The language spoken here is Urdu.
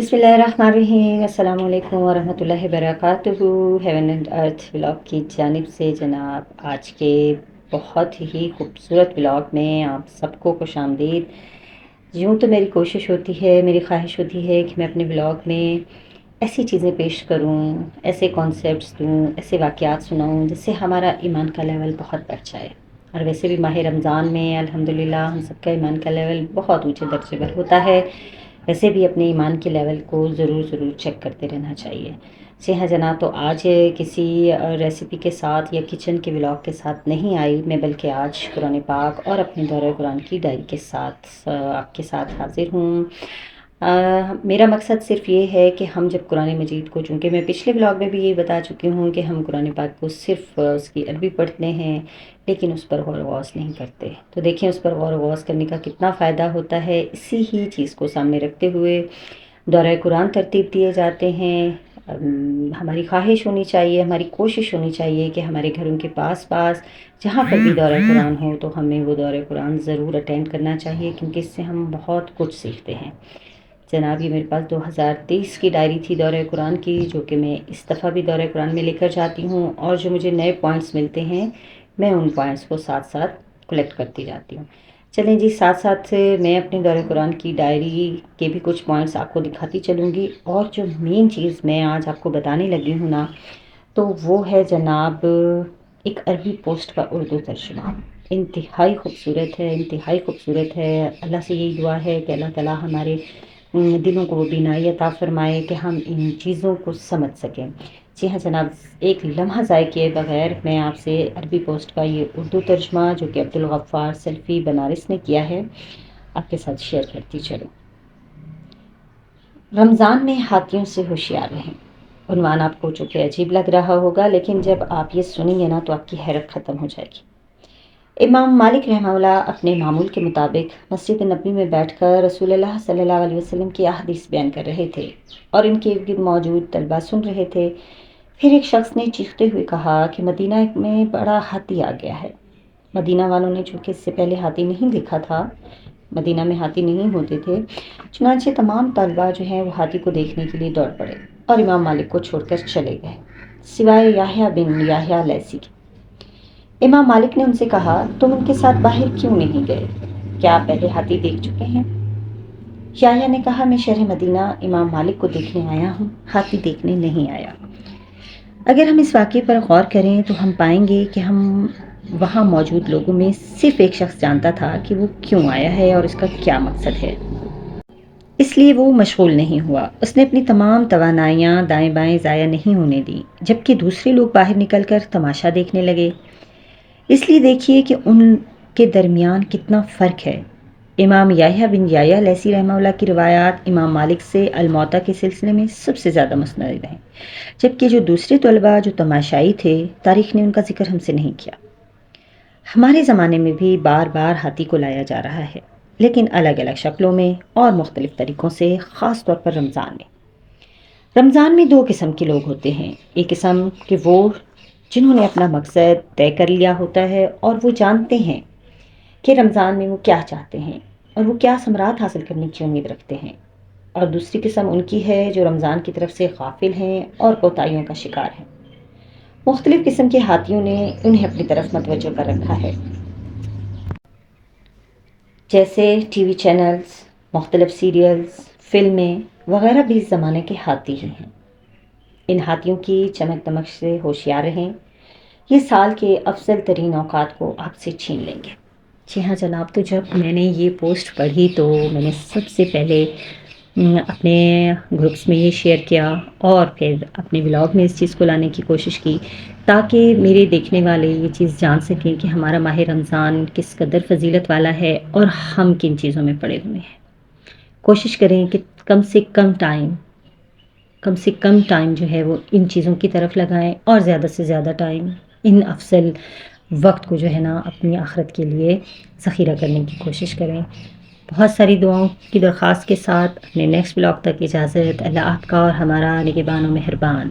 بسم اللہ الرحمن الرحیم۔ السلام علیکم ورحمۃ اللہ وبرکاتہ۔ ہیون اینڈ ارتھ ولاگ کی جانب سے جناب آج کے بہت ہی خوبصورت ولاگ میں آپ سب کو خوش آمدید۔ یوں تو میری کوشش ہوتی ہے، میری خواہش ہوتی ہے کہ میں اپنے ولاگ میں ایسی چیزیں پیش کروں، ایسے کانسیپٹس دوں، ایسے واقعات سناؤں جس سے ہمارا ایمان کا لیول بہت بڑھ جائے۔ اور ویسے بھی ماہ رمضان میں الحمدللہ ہم سب کا ایمان کا لیول بہت اونچے درجے پر ہوتا ہے۔ ویسے بھی اپنے ایمان کے لیول کو ضرور چیک کرتے رہنا چاہیے۔ جی ہاں جناب، تو آج کسی ریسیپی کے ساتھ یا کچن کے ولاگ کے ساتھ نہیں آئی میں، بلکہ آج قرآن پاک اور اپنے دورہ قرآن کی ڈائری کے ساتھ آپ کے ساتھ حاضر ہوں۔ میرا مقصد صرف یہ ہے کہ ہم جب قرآن مجید کو، چونکہ میں پچھلے ولاگ میں بھی یہی بتا چکی ہوں کہ ہم قرآن پاک کو صرف اس کی عربی پڑھتے ہیں لیکن اس پر غور و غوص نہیں کرتے، تو دیکھیں اس پر غور و غوص کرنے کا کتنا فائدہ ہوتا ہے۔ اسی ہی چیز کو سامنے رکھتے ہوئے دورہ قرآن ترتیب دیے جاتے ہیں۔ ہماری خواہش ہونی چاہیے، ہماری کوشش ہونی چاہیے کہ ہمارے گھروں کے پاس جہاں پر بھی دورہ قرآن ہو تو ہمیں وہ دورہ قرآن ضرور اٹینڈ کرنا چاہیے، کیونکہ اس سے ہم بہت کچھ سیکھتے ہیں۔ جناب، یہ میرے پاس 2023 کی ڈائری تھی دورہ قرآن کی، جو کہ میں اس دفعہ بھی دورہ قرآن میں لے کر جاتی ہوں، اور جو مجھے نئے پوائنٹس ملتے ہیں میں ان پوائنٹس کو ساتھ ساتھ کلیکٹ کرتی جاتی ہوں۔ چلیں جی، ساتھ ساتھ میں اپنے دورہ قرآن کی ڈائری کے بھی کچھ پوائنٹس آپ کو دکھاتی چلوں گی، اور جو مین چیز میں آج آپ کو بتانے لگی ہوں نا، تو وہ ہے جناب ایک عربی پوسٹ کا اردو ترجمہ۔ انتہائی خوبصورت ہے، انتہائی خوبصورت ہے۔ اللہ سے یہی دعا ہے کہ اللہ تعالیٰ ہمارے دلوں کو وہ بینائی عطا فرمائے کہ ہم ان چیزوں کو سمجھ سکیں۔ جی ہاں جناب، ایک لمحہ ضائع کیے بغیر میں آپ سے عربی پوسٹ کا یہ اردو ترجمہ، جو کہ عبدالغفار سلفی بنارس نے کیا ہے، آپ کے ساتھ شیئر کرتی چلوں۔ رمضان میں ہاتھیوں سے ہوشیار رہیں۔ عنوان آپ کو چونکہ عجیب لگ رہا ہوگا، لیکن جب آپ یہ سنیں گے نا تو آپ کی حیرت ختم ہو جائے گی۔ امام مالک رحمہ اللہ اپنے معمول کے مطابق مسجد نبوی میں بیٹھ کر رسول اللہ صلی اللہ علیہ وسلم کی احادیث بیان کر رہے تھے، اور ان کے ارد گرد موجود طلباء سن رہے تھے۔ پھر ایک شخص نے چیختے ہوئے کہا کہ مدینہ میں بڑا ہاتھی آ گیا ہے۔ مدینہ والوں نے چونکہ اس سے پہلے ہاتھی نہیں دیکھا تھا، مدینہ میں ہاتھی نہیں ہوتے تھے، چنانچہ تمام طلباء جو ہیں وہ ہاتھی کو دیکھنے کے لیے دوڑ پڑے اور امام مالک کو چھوڑ کر چلے گئے، سوائے یحییٰ بن یحییٰ لیثی کے۔ امام مالک نے ان سے کہا، تم ان کے ساتھ باہر کیوں نہیں گئے؟ کیا آپ پہلے ہاتھی دیکھ چکے ہیں؟ یحییٰ نے کہا، میں شہر مدینہ امام مالک کو دیکھنے آیا ہوں، ہاتھی دیکھنے نہیں آیا۔ اگر ہم اس واقعے پر غور کریں تو ہم پائیں گے کہ ہم وہاں موجود لوگوں میں صرف ایک شخص جانتا تھا کہ وہ کیوں آیا ہے اور اس کا کیا مقصد ہے، اس لیے وہ مشغول نہیں ہوا۔ اس نے اپنی تمام توانائیاں دائیں بائیں ضائع نہیں ہونے دی، جبکہ دوسرے لوگ باہر نکل کر تماشا دیکھنے لگے۔ اس لیے دیکھیے کہ ان کے درمیان کتنا فرق ہے۔ امام یحییٰ بن یحییٰ لیثی رحمہ اللہ کی روایات امام مالک سے الموطا کے سلسلے میں سب سے زیادہ مستند ہیں، جبکہ جو دوسرے طلباء جو تماشائی تھے، تاریخ نے ان کا ذکر ہم سے نہیں کیا۔ ہمارے زمانے میں بھی بار بار ہاتھی کو لایا جا رہا ہے، لیکن الگ الگ شکلوں میں اور مختلف طریقوں سے، خاص طور پر رمضان میں۔ رمضان میں دو قسم کے لوگ ہوتے ہیں، ایک قسم کہ وہ جنہوں نے اپنا مقصد طے کر لیا ہوتا ہے اور وہ جانتے ہیں کہ رمضان میں وہ کیا چاہتے ہیں اور وہ کیا ثمرات حاصل کرنے کی امید رکھتے ہیں، اور دوسری قسم ان کی ہے جو رمضان کی طرف سے غافل ہیں اور کوتاہیوں کا شکار ہیں۔ مختلف قسم کے ہاتھیوں نے انہیں اپنی طرف متوجہ کر رکھا ہے، جیسے ٹی وی چینلز، مختلف سیریلز، فلمیں وغیرہ بھی اس زمانے کے ہاتھی ہی ہیں۔ ان ہاتھیوں کی چمک دمک سے ہوشیار رہیں، یہ سال کے افضل ترین اوقات کو آپ سے چھین لیں گے۔ جی ہاں جناب، تو جب میں نے یہ پوسٹ پڑھی تو میں نے سب سے پہلے اپنے گروپس میں یہ شیئر کیا، اور پھر اپنے ولاگ میں اس چیز کو لانے کی کوشش کی، تاکہ میرے دیکھنے والے یہ چیز جان سکیں کہ ہمارا ماہ رمضان کس قدر فضیلت والا ہے اور ہم کن چیزوں میں پڑے ہوئے ہیں۔ کوشش کریں کہ کم سے کم ٹائم جو ہے وہ ان چیزوں کی طرف لگائیں، اور زیادہ سے زیادہ ٹائم ان افضل وقت کو جو ہے نا اپنی آخرت کے لیے ذخیرہ کرنے کی کوشش کریں۔ بہت ساری دعاؤں کی درخواست کے ساتھ اپنے نیکسٹ بلاگ تک اجازت۔ اللہ آپ کا اور ہمارا نگہبان و مہربان۔